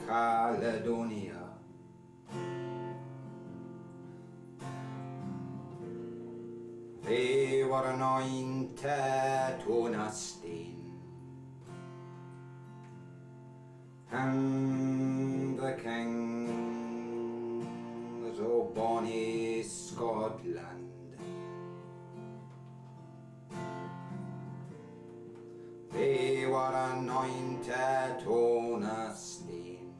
Caledonia. They were anointed on a stane, and the kings of bonnie Scotland, they were anointed on a stane,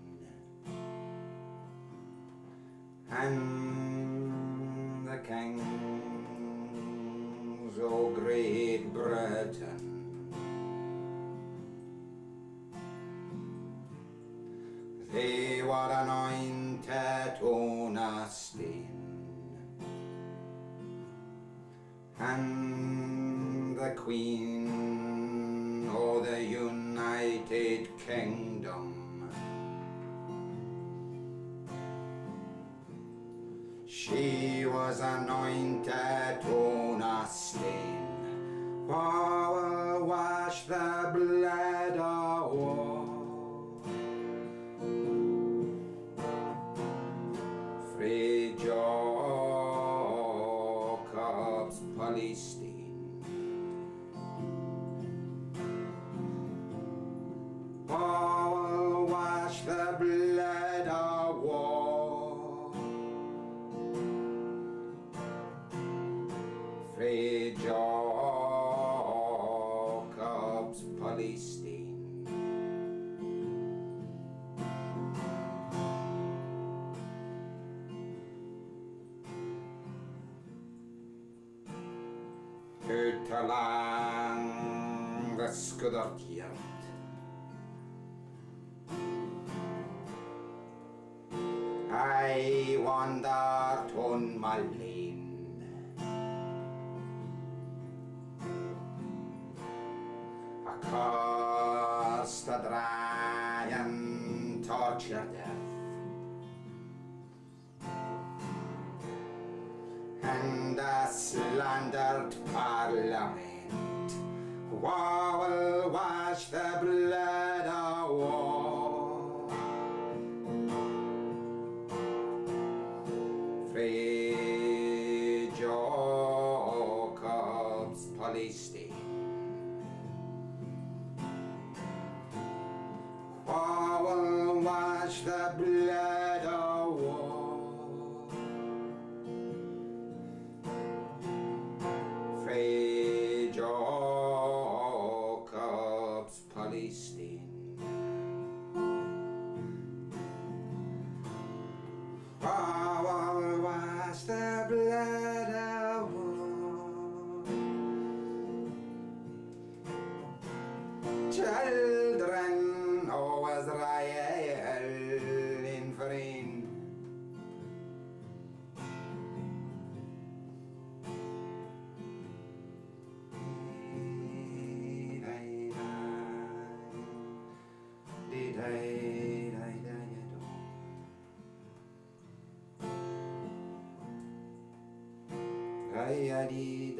and the kings of Great Britain, they were anointed on a stane, and the Queen of the United Kingdom, she was anointed on a stane. For wash the blood of war, free Jacobs Pullae Stane. For wash the blood of war, free Jacobs Pullae Stane. Ut lang the skuddertjert, I wandered on my lane, across the dry and tortured earth, and a slandered parliament, who will wash the blood of war, free Jacobs Pullae Stane. Will wash the blood of war, free Jacobs Pullae Stane. Will wash the blood of war, children of Israel in Friend. Di